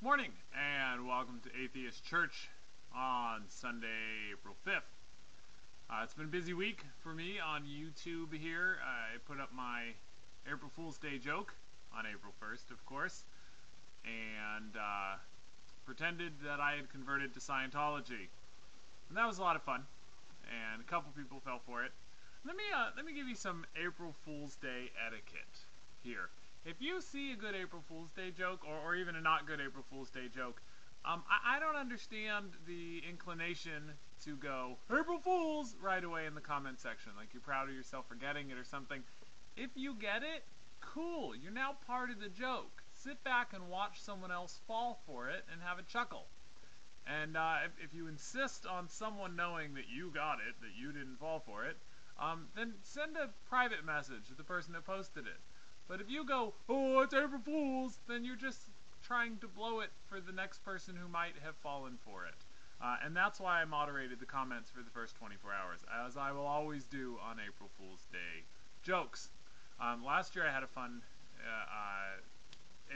Morning, and welcome to Atheist Church on Sunday, April 5th. It's been a busy week for me on YouTube here. I put up my April Fool's Day joke on April 1st, of course, and pretended that I had converted to Scientology. And that was a lot of fun, and a couple people fell for it. Let me give you some April Fool's Day etiquette here. If you see a good April Fool's Day joke, or even a not good April Fool's Day joke, I don't understand the inclination to go, April Fools, right away in the comment section, like you're proud of yourself for getting it or something. If you get it, cool, you're now part of the joke. Sit back and watch someone else fall for it and have a chuckle. And if you insist on someone knowing that you got it, that you didn't fall for it, then send a private message to the person that posted it. But if you go, oh, it's April Fool's, then you're just trying to blow it for the next person who might have fallen for it. And that's why I moderated the comments for the first 24 hours, as I will always do on April Fool's Day jokes. Last year I had a fun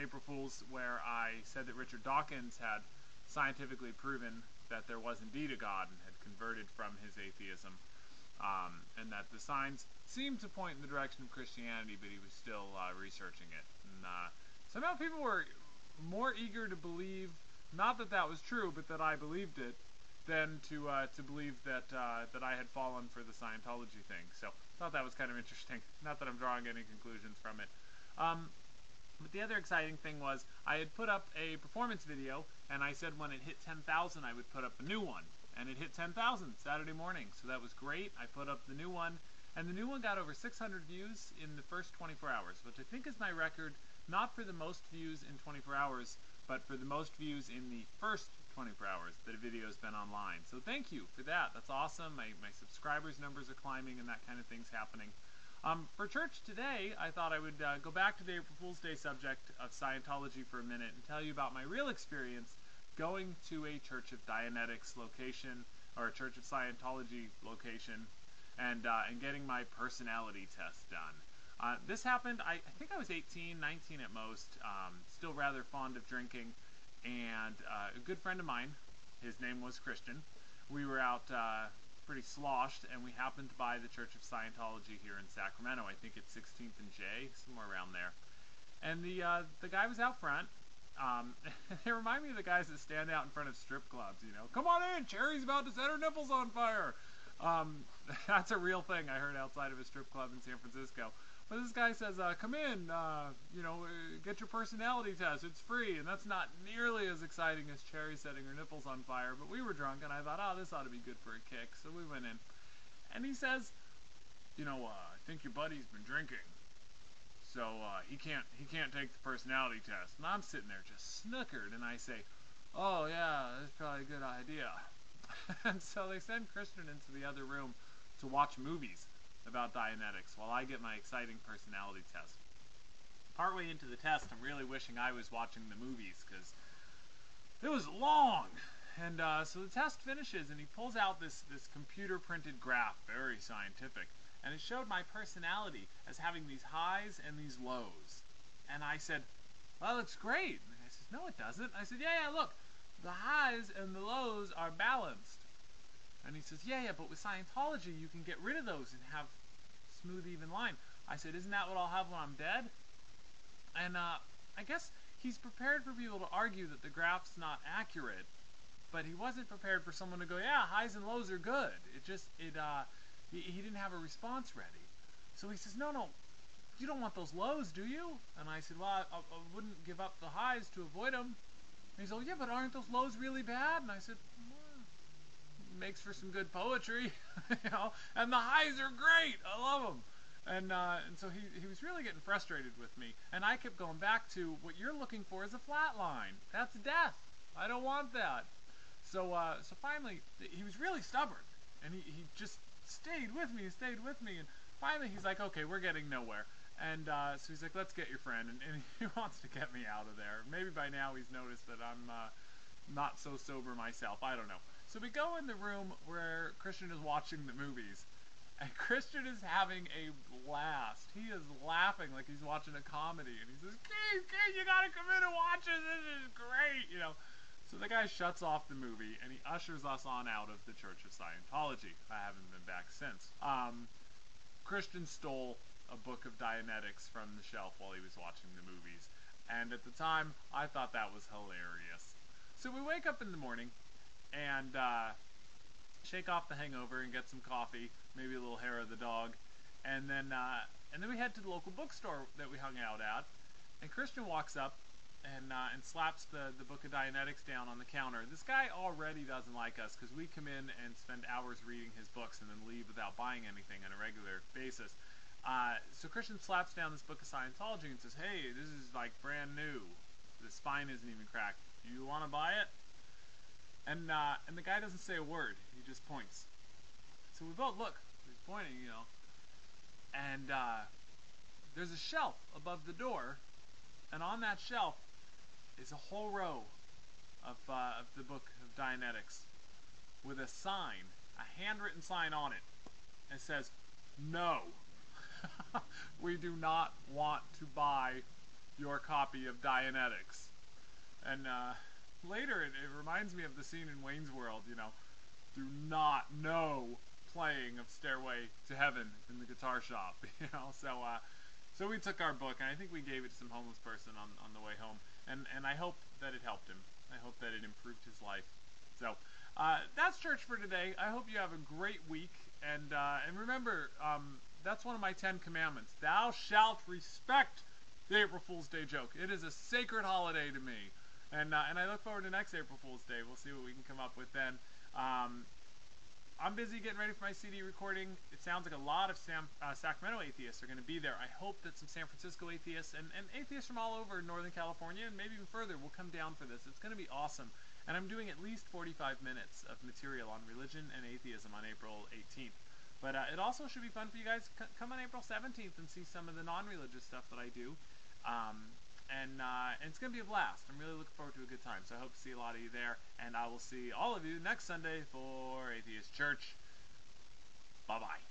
April Fool's where I said that Richard Dawkins had scientifically proven that there was indeed a God and had converted from his atheism. And that the signs seemed to point in the direction of Christianity, but he was still researching it. And somehow people were more eager to believe, not that that was true, but that I believed it, than to believe that I had fallen for the Scientology thing. So I thought that was kind of interesting. Not that I'm drawing any conclusions from it. But the other exciting thing was I had put up a performance video, and I said when it hit 10,000 I would put up a new one. And it hit 10,000 Saturday morning, so that was great. I put up the new one, and the new one got over 600 views in the first 24 hours, which I think is my record, not for the most views in 24 hours, but for the most views in the first 24 hours that a video has been online. So thank you for that. That's awesome. My subscribers numbers are climbing, and that kind of thing's happening. For church today, I thought I would go back to the April Fool's Day subject of Scientology for a minute and tell you about my real experience going to a Church of Dianetics location, or a Church of Scientology location, and getting my personality test done. This happened, I think I was 18, 19 at most, still rather fond of drinking, and a good friend of mine, his name was Christian, we were out pretty sloshed, and we happened to buy the Church of Scientology here in Sacramento. I think it's 16th and J, somewhere around there. And the guy was out front. They remind me of the guys that stand out in front of strip clubs, you know. Come on in, Cherry's about to set her nipples on fire. That's a real thing I heard outside of a strip club in San Francisco. But this guy says, come in, get your personality test, it's free. And that's not nearly as exciting as Cherry setting her nipples on fire. But we were drunk, and I thought, oh, this ought to be good for a kick. So we went in. And he says, I think your buddy's been drinking. So he can't take the personality test. And I'm sitting there just snookered, and I say, oh yeah, that's probably a good idea. And so they send Christian into the other room to watch movies about Dianetics while I get my exciting personality test. Partway into the test, I'm really wishing I was watching the movies, because it was long. And so the test finishes, and he pulls out this computer-printed graph, very scientific. And it showed my personality as having these highs and these lows. And I said, well, it's great. And he says, no, it doesn't. I said, yeah, look, the highs and the lows are balanced. And he says, yeah, but with Scientology, you can get rid of those and have smooth, even line. I said, isn't that what I'll have when I'm dead? And I guess he's prepared for people to argue that the graph's not accurate, but he wasn't prepared for someone to go, yeah, highs and lows are good. He didn't have a response ready. So he says, no, you don't want those lows, do you? And I said, well, I wouldn't give up the highs to avoid them. And he's like, yeah, but aren't those lows really bad? And I said, well, it makes for some good poetry, and the highs are great. I love them. And so he was really getting frustrated with me. And I kept going back to, what you're looking for is a flat line. That's death. I don't want that. So finally, he was really stubborn. And he just stayed with me, and finally he's like, okay, we're getting nowhere. And so he's like, let's get your friend, and he wants to get me out of there. Maybe by now he's noticed that I'm not so sober myself, I don't know. So we go in the room where Christian is watching the movies, And Christian is having a blast. He is laughing like he's watching a comedy, and he says, Keith, you gotta come in and watch it, this is great, you know. So the guy shuts off the movie, and he ushers us on out of the Church of Scientology. I haven't been back since. Christian stole a book of Dianetics from the shelf while he was watching the movies, and at the time, I thought that was hilarious. So we wake up in the morning, and shake off the hangover and get some coffee, maybe a little hair of the dog, and then we head to the local bookstore that we hung out at. And Christian walks up and slaps the book of Dianetics down on the counter. This guy already doesn't like us because we come in and spend hours reading his books and then leave without buying anything on a regular basis. So Christian slaps down this book of Scientology and says, "Hey, this is like brand new. The spine isn't even cracked. You want to buy it?" And the guy doesn't say a word. He just points. So we both look. He's pointing, you know. And there's a shelf above the door, and on that shelf is a whole row of the book of Dianetics with a sign, a handwritten sign on it. It says, "No, we do not want to buy your copy of Dianetics." And later, it reminds me of the scene in Wayne's World, you know, do not know playing of Stairway to Heaven in the guitar shop, you know. So we took our book, and I think we gave it to some homeless person on the way home, and I hope that it helped him. I hope that it improved his life. So that's church for today. I hope you have a great week, and remember, that's one of my 10 commandments. Thou shalt respect the April Fool's Day joke. It is a sacred holiday to me. And I look forward to next April Fool's Day. We'll see what we can come up with then. I'm busy getting ready for my CD recording. It sounds like a lot of Sacramento atheists are going to be there. I hope that some San Francisco atheists and atheists from all over Northern California and maybe even further will come down for this. It's going to be awesome. And I'm doing at least 45 minutes of material on religion and atheism on April 18th. But it also should be fun for you guys. Come on April 17th and see some of the non-religious stuff that I do. And it's going to be a blast. I'm really looking forward to a good time. So I hope to see a lot of you there. And I will see all of you next Sunday for Atheist Church. Bye-bye.